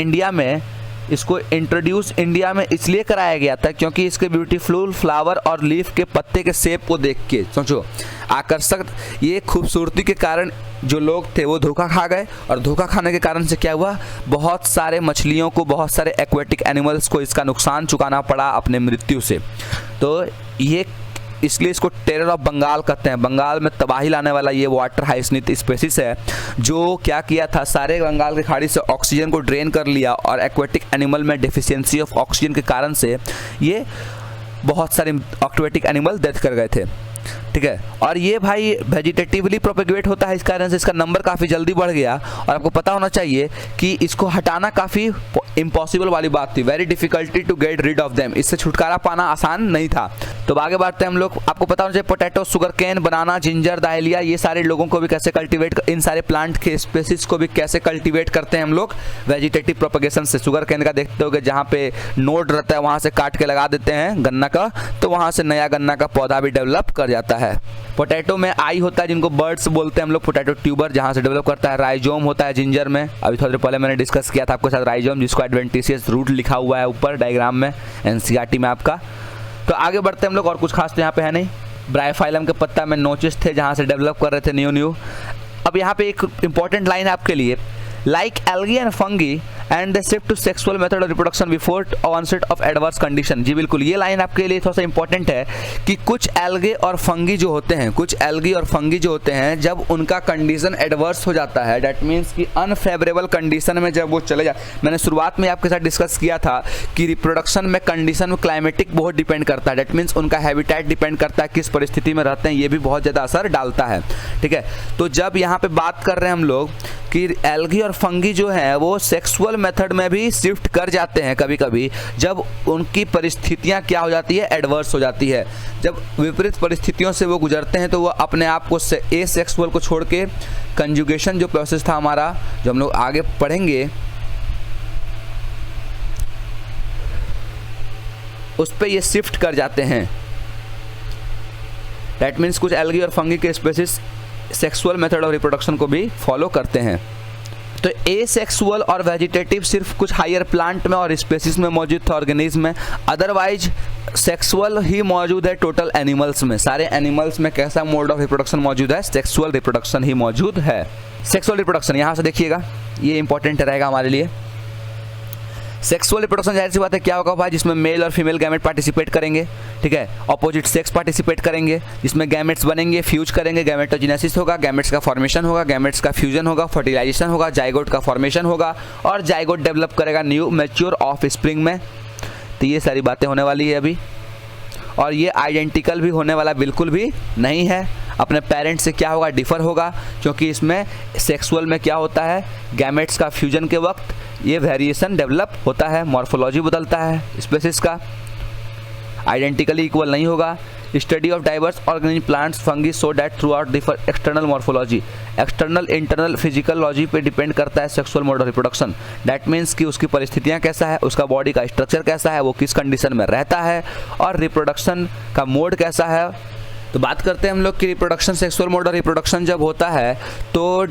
इंडिया में इसलिए कराया गया था क्योंकि इसके ब्यूटीफुल फ्लावर और लीफ के पत्ते के शेप को देख के, सोचो आकर्षक, ये खूबसूरती के कारण जो लोग थे वो धोखा खा गए, और धोखा खाने के कारण से क्या हुआ, बहुत सारे मछलियों को, बहुत सारे एक्वेटिक एनिमल्स को इसका नुकसान चुकाना पड़ा अपने मृत्यु से। तो ये इसलिए इसको टेरर ऑफ बंगाल कहते हैं। बंगाल में तबाही लाने वाला ये वाटर हाइसिंथ स्पेसिस है जो क्या किया था, सारे बंगाल की खाड़ी से ऑक्सीजन को ड्रेन कर लिया, और एक्वेटिक एनिमल में डिफिशियंसी ऑफ ऑक्सीजन के कारण से ये बहुत सारे एक्वेटिक एनिमल डेथ कर गए थे, ठीक है। और ये भाई वेजिटेटिवली प्रोपेगेट होता है, इस कारण से इसका नंबर काफ़ी जल्दी बढ़ गया। और आपको पता होना चाहिए कि इसको हटाना काफ़ी इम्पॉसिबल वाली बात थी, very difficulty to get rid of them, इससे छुटकारा पाना आसान नहीं था। तो आगे बढ़ते हैं हम लोग। आपको पता होना चाहिए पोटैटो, शुगर केन, बनाना, जिंजर, दाहलिया, ये सारे लोगों को भी कैसे कल्टीवेट, इन सारे प्लांट के स्पेसिस को भी कैसे कल्टीवेट करते हैं हम लोग, वेजिटेटिव प्रोपेगेशन से। शुगर केन का देखते हो कि जहाँ पे नोड रहता है वहाँ से काट के लगा देते हैं गन्ना का, तो वहाँ से नया गन्ना का पौधा भी डेवलप कर जाता है। पोटैटो में आई होता है जिनको बर्ड्स बोलते हैं हम लोग, पोटैटो ट्यूबर जहाँ से डेवलप करता है। राइजोम होता है जिंजर में, अभी थोड़ी देर पहले मैंने डिस्कस किया था आपके साथ राइजोम, जिसको एडवेंटिशियस रूट लिखा हुआ है ऊपर डायग्राम में एनसीईआरटी में आपका। तो आगे बढ़ते हैं हम लोग, और कुछ खास तो यहाँ पे है नहीं। ब्रायोफाइलम के पत्ता में नोचेस थे जहाँ से डेवलप कर रहे थे न्यू। अब यहाँ पे एक इंपॉर्टेंट लाइन है आपके लिए, like algae and fungi and they shift to sexual method of reproduction before onset of adverse condition. जी बिल्कुल, ये लाइन आपके लिए थोड़ा सा इंपॉर्टेंट है कि कुछ एल्गे और फंगी जो होते हैं, जब उनका कंडीशन एडवर्स हो जाता है, दैट मीन्स कि अनफेवरेबल कंडीशन में जब वो चले जाते, मैंने शुरुआत में आपके साथ डिस्कस किया था कि रिप्रोडक्शन में कंडीशन में क्लाइमेटिक बहुत डिपेंड करता है, दैट मीन्स उनका हैबिटेट डिपेंड करता है, किस परिस्थिति में रहते हैं, ये भी बहुत ज़्यादा असर डालता है, ठीक है। तो जब यहाँ पे बात कर रहे हैं हम लोग कि एल्गी और फंगी जो है वो सेक्सुअल मेथड में भी शिफ्ट कर जाते हैं कभी कभी, जब उनकी परिस्थितियां क्या हो जाती है, एडवर्स हो जाती है। जब विपरीत परिस्थितियों से वो गुजरते हैं तो वो अपने आप को एसेक्सुअल को छोड़ के कंजुगेशन जो प्रोसेस था हमारा, जो हम लोग आगे पढ़ेंगे, उस पर ये शिफ्ट कर जाते हैं। दैट मीन्स कुछ एल्गी और फंगी के species sexual method of reproduction को भी फॉलो करते हैं। तो एसेक्सुअल और वेजिटेटिव सिर्फ कुछ हायर प्लांट में और स्पेसीज में मौजूद था ऑर्गेनिज्म में, अदरवाइज सेक्सुअल ही मौजूद है टोटल एनिमल्स में। सारे एनिमल्स में कैसा मोड ऑफ रिप्रोडक्शन मौजूद है, सेक्सुअल रिप्रोडक्शन ही मौजूद है। सेक्सुअल रिप्रोडक्शन यहाँ से देखिएगा, ये इंपॉर्टेंट रहेगा हमारे लिए। सेक्सुअल रिप्रोडक्शन जाहिर सी बात है क्या होगा भाई, जिसमें मेल और फीमेल गैमेट पार्टिसिपेट करेंगे, ठीक है, ऑपोजिट सेक्स पार्टिसिपेट करेंगे, जिसमें गैमेट्स बनेंगे, फ्यूज करेंगे, गैमेटोजेनेसिस होगा, गैमेट्स का फॉर्मेशन होगा, गैमेट्स का फ्यूजन होगा, फर्टिलाइजेशन होगा, जाइगोट का फॉर्मेशन होगा, और जाइगोट डेवलप करेगा न्यू मैच्योर ऑफ स्प्रिंग में। तो ये सारी बातें होने वाली है अभी, और ये आइडेंटिकल भी होने वाला बिल्कुल भी नहीं है, अपने पेरेंट्स से क्या होगा, डिफर होगा, क्योंकि इसमें सेक्सुअल में क्या होता है, गैमेट्स का फ्यूजन के वक्त ये वेरिएशन डेवलप होता है, मॉर्फोलॉजी बदलता है स्पेसिस का, आइडेंटिकली इक्वल नहीं होगा। Study of diverse organic plants fungi so that through out differ external morphology, external internal physical logy पे डिपेंड करता है sexual mode of reproduction. That means कि उसकी परिस्थितियाँ कैसा है, उसका बॉडी का स्ट्रक्चर कैसा है, वो किस कंडीशन में रहता है, और रिप्रोडक्शन का मोड कैसा है। तो बात करते हैं हम लोग कि reproduction, sexual mode of reproduction जब होता है तो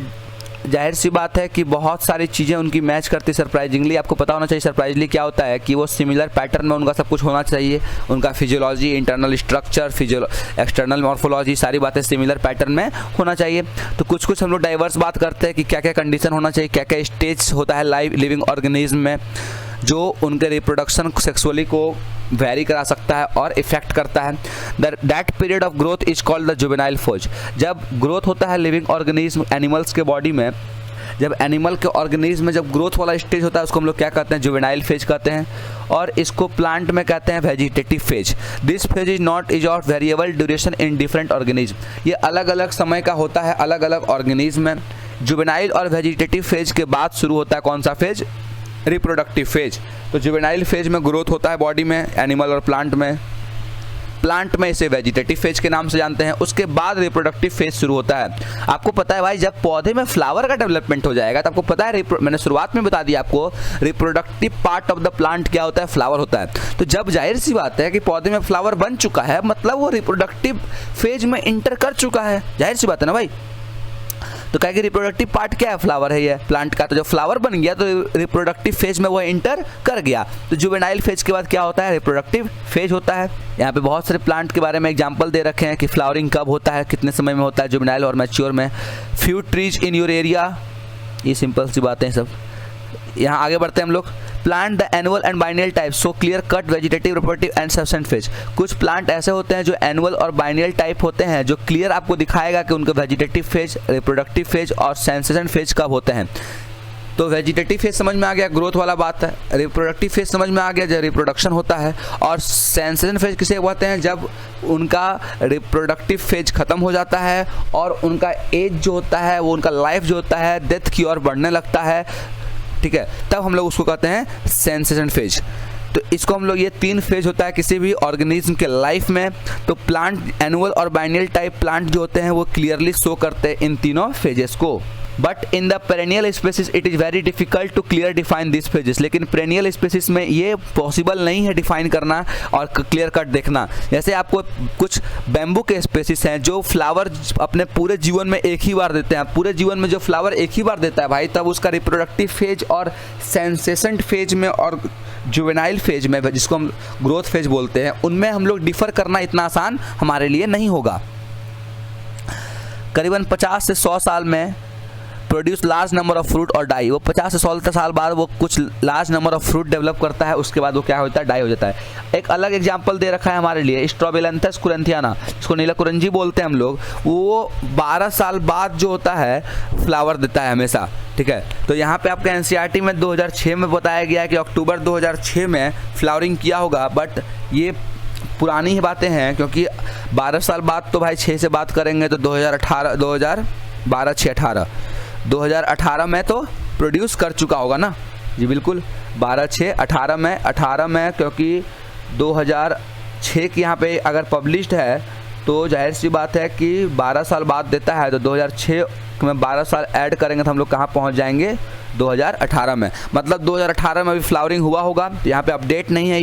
जाहिर सी बात है कि बहुत सारी चीज़ें उनकी मैच करती है सरप्राइजिंगली। आपको पता होना चाहिए सरप्राइजिंगली क्या होता है कि वो सिमिलर पैटर्न में उनका सब कुछ होना चाहिए, उनका physiology, internal structure, external morphology, सारी बातें सिमिलर पैटर्न में होना चाहिए। तो कुछ कुछ हम लोग डाइवर्स बात करते हैं कि क्या क्या कंडीशन होना चाहिए, क्या क्या स्टेज होता है लिविंग ऑर्गेनिज्म में जो उनके रिप्रोडक्शन सेक्सुअली को वेरी करा सकता है और इफेक्ट करता है। That period of growth is called the juvenile phase. जब ग्रोथ होता है लिविंग ऑर्गेनिज्म एनिमल्स के बॉडी में, जब एनिमल के ऑर्गेनिज्म में जब ग्रोथ वाला स्टेज होता है उसको हम लोग क्या कहते हैं, जुवेनाइल फेज कहते हैं, और इसको प्लांट में कहते हैं vegetative phase. This phase is not is of variable duration in different organism. ये अलग अलग समय का होता है अलग अलग ऑर्गेनिज्म में। जुवेनाइल और वेजिटेटिव फेज के बाद शुरू होता है कौन सा फेज, रिप्रोडक्टिव फेज। तो जुवेनाइल फेज में ग्रोथ होता है बॉडी में, एनिमल और प्लांट में। प्लांट में इसे वेजिटेटिव फेज के नाम से जानते हैं। उसके बाद रिप्रोडक्टिव फेज शुरू होता है। आपको पता है भाई, जब पौधे में फ्लावर का डेवलपमेंट हो जाएगा तो आपको पता है, मैंने शुरुआत में बता दिया आपको, reproductive part of the plant क्या होता है, फ्लावर होता है। तो जब जाहिर सी बात है कि पौधे में फ्लावर बन चुका है, मतलब वो रिप्रोडक्टिव फेज में इंटर कर चुका है, जाहिर सी बात है ना भाई। तो क्या कि रिप्रोडक्टिव पार्ट क्या है, फ्लावर है ये प्लांट का। तो जब फ्लावर बन गया तो रिप्रोडक्टिव फेज में वो इंटर कर गया। तो जुवेनाइल फेज के बाद क्या होता है, रिप्रोडक्टिव फेज होता है। यहाँ पे बहुत सारे प्लांट के बारे में एग्जांपल दे रखे हैं कि फ्लावरिंग कब होता है, कितने समय में होता है, जुवेनाइल और मैच्योर में। Few trees in your area, ये सिंपल सी बातें सब। यहाँ आगे बढ़ते हैं हम लोग। Plant the annual and biennial type so clear cut vegetative reproductive and senescent phase. कुछ प्लांट ऐसे होते हैं जो एनुअल और बाइनियल टाइप होते हैं, जो क्लियर आपको दिखाएगा कि उनके वेजिटेटिव फेज, रिप्रोडक्टिव फेज और सेंसेशन फेज कब होते हैं। तो वेजिटेटिव फेज समझ में आ गया, ग्रोथ वाला बात है। रिप्रोडक्टिव फेज समझ में आ गया, जब रिप्रोडक्शन होता है। और सेंसेशन फेज किसे कहते हैं, जब उनका रिप्रोडक्टिव फेज खत्म हो जाता है और उनका एज जो होता है, वो उनका लाइफ जो होता है डेथ की ओर बढ़ने लगता है, ठीक है, तब हम लोग उसको कहते हैं सेंसेशन फेज। तो इसको हम लोग, ये 3 फेज होता है किसी भी ऑर्गेनिज्म के लाइफ में। तो प्लांट एनुअल और बाइनियल टाइप प्लांट जो होते हैं वो क्लियरली शो करते हैं इन तीनों फेजेस को। But in the perennial species it is very difficult to clear define this phases. लेकिन पेरेनियल स्पेसिस में ये पॉसिबल नहीं है डिफाइन करना और क्लियर कट देखना। जैसे आपको कुछ बैम्बू के स्पेसिस हैं जो फ्लावर अपने पूरे जीवन में एक ही बार देते हैं। पूरे जीवन में जो फ्लावर एक ही बार देता है भाई, तब उसका रिप्रोडक्टिव फेज और सेंसेशन फेज में और जुवेनाइल फेज में, जिसको हम ग्रोथ फेज बोलते हैं, उनमें हम लोग डिफर करना इतना आसान हमारे लिए नहीं होगा। करीबन 50 से 100 साल में produce large number of fruit और डाई। वो 50 से 100 साल बाद वो कुछ large number of fruit develop करता है, उसके बाद वो क्या होता है, डाई हो जाता है। एक अलग एग्जांपल दे रखा है हमारे लिए, स्ट्रोबिलैंथस कुरंथियाना, जिसको नीला कुरंजी बोलते हैं हम लोग। वो 12 साल बाद जो होता है फ्लावर देता है हमेशा, ठीक है। तो यहाँ पे आपका एनसीईआरटी में 2006 में बताया गया है कि अक्टूबर 2006 में फ्लावरिंग किया होगा। बट ये पुरानी ही बातें हैं, क्योंकि 12 साल बाद तो भाई 6 से बात करेंगे तो 2018 में तो प्रोड्यूस कर चुका होगा ना जी, बिल्कुल 18 में, क्योंकि 2006 की यहाँ पे अगर पब्लिश्ड है तो जाहिर सी बात है कि 12 साल बाद देता है। तो 2006 में 12 साल ऐड करेंगे तो हम लोग कहाँ पहुँच जाएंगे, 2018 में। मतलब 2018 में भी फ्लावरिंग हुआ होगा। यहाँ पे अपडेट नहीं है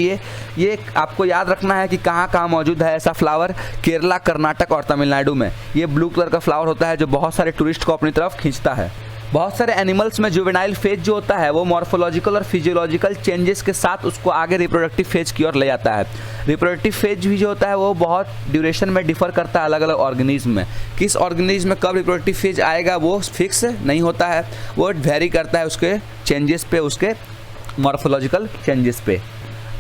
ये आपको याद रखना है कि कहाँ कहाँ मौजूद है ऐसा फ्लावर। केरला, कर्नाटक और तमिलनाडु में ये ब्लू कलर का फ्लावर होता है जो बहुत सारे टूरिस्ट को अपनी तरफ खींचता है। बहुत सारे एनिमल्स में जुवेनाइल फेज जो होता है वो मॉर्फोलॉजिकल और फिजियोलॉजिकल चेंजेस के साथ उसको आगे रिप्रोडक्टिव फेज की ओर ले जाता है। रिप्रोडक्टिव फेज भी जो होता है वो बहुत ड्यूरेशन में डिफर करता है अलग अलग ऑर्गेनिज्म में। किस ऑर्गेनिज्म में कब रिप्रोडक्टिव फेज आएगा वो फिक्स नहीं होता है, वो वेरी करता है उसके चेंजेस पे, उसके मॉर्फोलॉजिकल चेंजेस पे।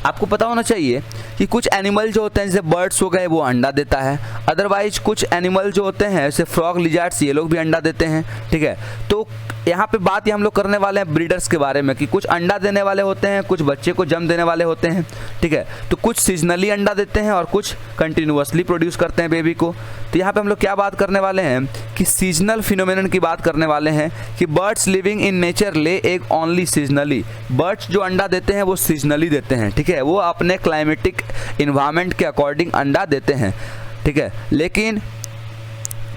आपको पता होना चाहिए कि कुछ एनिमल जो होते हैं जैसे बर्ड्स हो गए वो अंडा देता है। अदरवाइज कुछ एनिमल जो होते हैं जैसे फ्रॉग, लिजर्ड्स, ये लोग भी अंडा देते हैं, ठीक है। तो यहाँ पे बात हम लोग करने वाले हैं ब्रीडर्स के बारे में कि कुछ अंडा देने वाले होते हैं, कुछ बच्चे को जन्म देने वाले होते हैं, ठीक है। तो कुछ सीजनली अंडा देते हैं और कुछ कंटिन्यूअसली प्रोड्यूस करते हैं बेबी को। तो यहाँ पे हम लोग क्या बात करने वाले हैं कि सीजनल फिनोमेनन की बात करने वाले हैं कि बर्ड्स लिविंग इन नेचर ले एग ओनली सीजनली। बर्ड्स जो अंडा देते हैं वो सीजनली देते हैं, ठीक है। वो अपने क्लाइमेटिक इन्वायरमेंट के अकॉर्डिंग अंडा देते हैं, ठीक है। लेकिन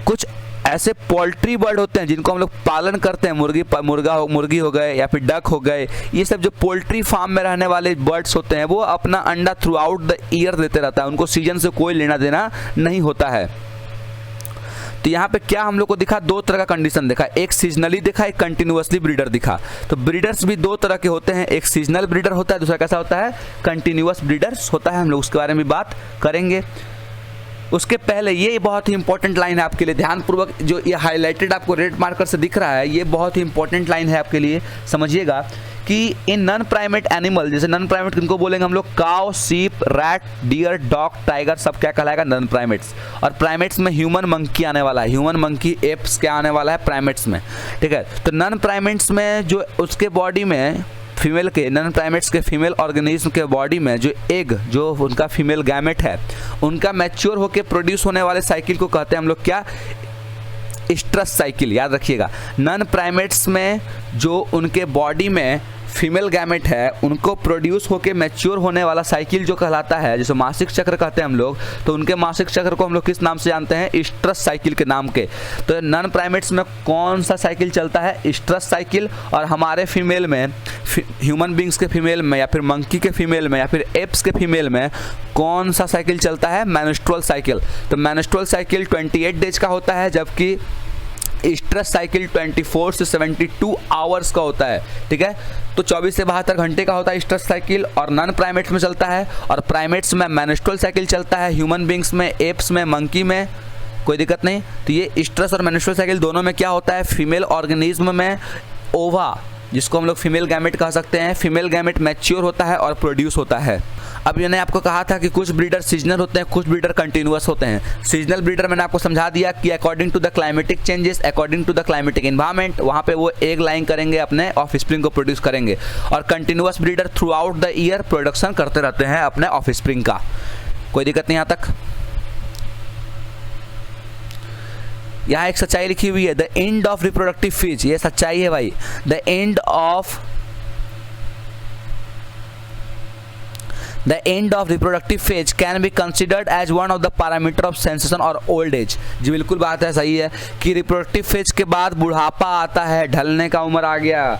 कुछ ऐसे पोल्ट्री बर्ड होते हैं जिनको हम लोग पालन करते हैं, मुर्गी हो गए या फिर डक हो गए, ये सब जो पोल्ट्री फार्म में रहने वाले बर्ड्स होते हैं वो अपना अंडा थ्रू आउट द ईयर देते रहता है। उनको सीजन से कोई लेना देना नहीं होता है। तो यहाँ पे क्या हम लोग को दिखा, 2 तरह का कंडीशन दिखा, एक सीजनली दिखा, एक कंटिन्यूअसली ब्रीडर दिखा। तो ब्रीडर्स भी 2 तरह के होते हैं, एक सीजनल ब्रीडर होता है, दूसरा कैसा होता है, कंटिन्यूअस ब्रीडर्स होता है। हम लोग उसके बारे में बात करेंगे। उसके पहले ये बहुत ही इंपॉर्टेंट लाइन है आपके लिए, ध्यानपूर्वक जो ये हाईलाइटेड आपको रेड मार्कर से दिख रहा है, ये बहुत ही इंपॉर्टेंट लाइन है आपके लिए, समझिएगा कि इन नॉन प्राइमेट एनिमल, जैसे नॉन प्राइमेट किनको बोलेंगे हम लोग, काउ, सीप, रैट, डियर, डॉग, टाइगर, सब क्या कहलाएगा, नॉन प्राइमेट्स। और प्राइमेट्स में ह्यूमन मंकी आने वाला है, ह्यूमन मंकी एप्स क्या आने वाला है प्राइमेट्स में, ठीक है। तो नॉन प्राइमेट्स में जो उसके बॉडी में फीमेल के, नॉन प्राइमेट्स के फीमेल ऑर्गेनिज्म के बॉडी में जो एग, जो उनका फीमेल गैमेट है, उनका मैच्योर होकर प्रोड्यूस होने वाले साइकिल को कहते हैं हम लोग क्या, स्ट्रस साइकिल। याद रखिएगा, नॉन प्राइमेट्स में जो उनके बॉडी में फीमेल गैमेट है, उनको प्रोड्यूस होकर मैच्योर होने वाला साइकिल जो कहलाता है, जैसे मासिक चक्र कहते हैं हम लोग, तो उनके मासिक चक्र को हम लोग किस नाम से जानते हैं, स्ट्रस साइकिल के नाम के। तो नॉन प्राइमेट्स में कौन सा साइकिल चलता है, स्ट्रस साइकिल। और हमारे फीमेल में, ह्यूमन बींग्स के फीमेल में, या फिर मंकी के फीमेल में, या फिर एप्स के फीमेल में कौन सा साइकिल चलता है, मेंस्ट्रुअल साइकिल। तो मेंस्ट्रुअल साइकिल 28 डेज का होता है, जबकि स्ट्रस साइकिल 24 से 72 आवर्स का होता है, ठीक है। तो 24 से 72 घंटे का होता है स्ट्रस साइकिल, और नॉन प्राइमेट्स में चलता है। और प्राइमेट्स में मेंस्ट्रुअल साइकिल चलता है, ह्यूमन बींग्स में, एप्स में, मंकी में कोई दिक्कत नहीं। तो ये स्ट्रस और मेंस्ट्रुअल साइकिल दोनों में क्या होता है, फीमेल ऑर्गेनिज्म में ओवा, जिसको हम लोग फीमेल गैमेट कह सकते हैं, फीमेल गैमेट मैच्योर होता है और प्रोड्यूस होता है। अब मैंने आपको कहा था कि कुछ ब्रीडर सीजनल होते हैं, कुछ ब्रीडर कंटिन्यूअस होते हैं। सीजनल ब्रीडर मैंने आपको समझा दिया कि according to the climatic changes, according to the climatic environment, वहाँ पे वो एग लाइंग करेंगे, अपने ऑफस्प्रिंग को प्रोड्यूस करेंगे। और continuous breeder through out the year production करते रहते हैं अपने ऑफस्प्रिंग का। कोई दिक्कत नहीं यहाँ तक। यहाँ एक सच्चाई लिखी हुई है, the end of reproductive phase, ये सच्चाई है भाई। The end of reproductive phase can be considered as one of the parameter of sensation और ओल्ड एज। जी बिल्कुल बात है, सही है कि रिप्रोडक्टिव फेज के बाद बुढ़ापा आता है, ढलने का उम्र आ गया,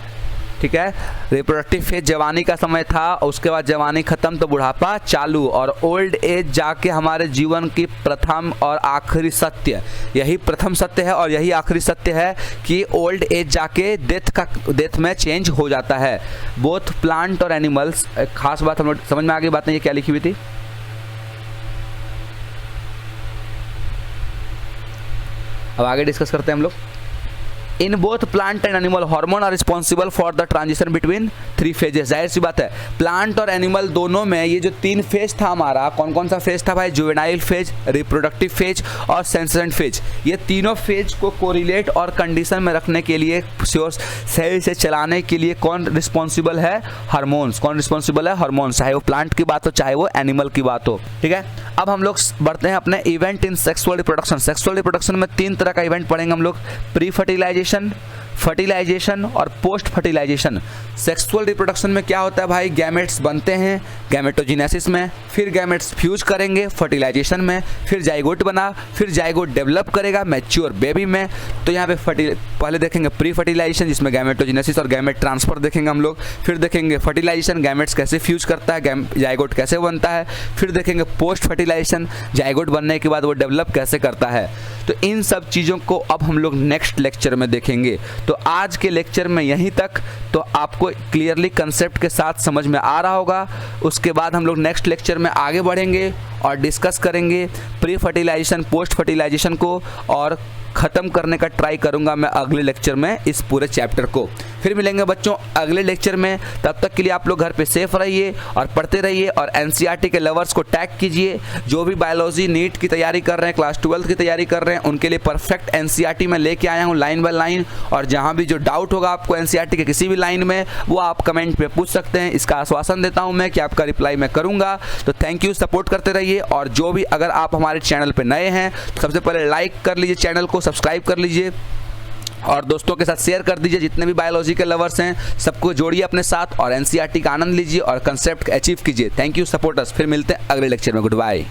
ठीक है। रिप्रोडक्टिव फेज जवानी का समय था, उसके बाद जवानी खत्म तो बुढ़ापा चालू, और ओल्ड एज जाके हमारे जीवन की प्रथम और आखिरी सत्य, यही प्रथम सत्य है और यही आखिरी सत्य है कि ओल्ड एज जाके डेथ में चेंज हो जाता है। बोथ प्लांट और एनिमल्स, खास बात हम लोग समझ में आ गई, बात नहीं, ये क्या लिखी हुई थी। अब आगे डिस्कस करते हैं हम लोग। In both plant and animal hormone are responsible for the transition between 3 phases. जाहिर सी बात है, प्लांट और एनिमल दोनों में ये जो 3 फेज था हमारा, कौन कौन सा फेज था भाई, जुवेनाइल फेज, रिप्रोडक्टिव फेज और सेंसेशन फेज। ये तीनों फेज को कोरिलेट और कंडीशन में रखने के लिए, सही से चलाने के लिए कौन रिस्पॉन्सिबल है, हार्मोन्स। कौन रिस्पॉन्सिबल है, हार्मोन्स, चाहे वो प्लांट की बात हो चाहे वो एनिमल की बात हो, ठीक है। अब हम लोग बढ़ते हैं अपने event in sexual reproduction. Sexual reproduction में 3 तरह का इवेंट पढ़ेंगे हम लोग, प्री फर्टिलाइजेशन, फर्टिलाइजेशन और पोस्ट फर्टिलाइजेशन। सेक्सुअल रिप्रोडक्शन में क्या होता है भाई, गैमेट्स बनते हैं गैमेटोजेनेसिस में, फिर गैमेट्स फ्यूज करेंगे फर्टिलाइजेशन में, फिर जाइगोट बना, फिर जाइगोट डेवलप करेगा मैच्योर बेबी में। तो यहाँ पे पहले देखेंगे प्री फर्टिलाइजेशन, जिसमें गैमेटोजेनेसिस और गैमेट ट्रांसफर देखेंगे हम लोग, फिर देखेंगे फर्टिलाइजेशन, गैमेट्स कैसे फ्यूज करता है, जाइगोट कैसे बनता है, फिर देखेंगे पोस्ट फर्टिलाइजेशन, जाइगोट बनने के बाद वो डेवलप कैसे करता है। तो इन सब चीज़ों को अब हम लोग नेक्स्ट लेक्चर में देखेंगे। तो आज के लेक्चर में यहीं तक, तो आपको क्लियरली कंसेप्ट के साथ समझ में आ रहा होगा। उसके बाद हम लोग नेक्स्ट लेक्चर में आगे बढ़ेंगे और डिस्कस करेंगे प्री फर्टिलाइजेशन, पोस्ट फर्टिलाइजेशन को, और ख़त्म करने का ट्राई करूंगा मैं अगले लेक्चर में इस पूरे चैप्टर को। फिर मिलेंगे बच्चों अगले लेक्चर में, तब तक के लिए आप लोग घर पे सेफ रहिए और पढ़ते रहिए, और एनसीईआरटी के लवर्स को टैग कीजिए। जो भी बायोलॉजी नीट की तैयारी कर रहे हैं, क्लास 12 की तैयारी कर रहे हैं, उनके लिए परफेक्ट एनसीईआरटी में लेके आया हूँ लाइन बाय लाइन। और जहाँ भी जो डाउट होगा आपको एनसीईआरटी के किसी भी लाइन में, वो आप कमेंट पे पूछ सकते हैं। इसका आश्वासन देता हूँ मैं कि आपका रिप्लाई मैं करूँगा। तो थैंक यू, सपोर्ट करते रहिए। और जो भी, अगर आप हमारे चैनल पर नए हैं तो सबसे पहले लाइक कर लीजिए, चैनल को सब्सक्राइब कर लीजिए और दोस्तों के साथ शेयर कर दीजिए। जितने भी बायोलॉजी के लवर्स हैं सबको जोड़िए अपने साथ और एनसीईआरटी का आनंद लीजिए और कंसेप्ट अचीव कीजिए। Thank you supporters. फिर मिलते हैं अगले लेक्चर में। Good bye.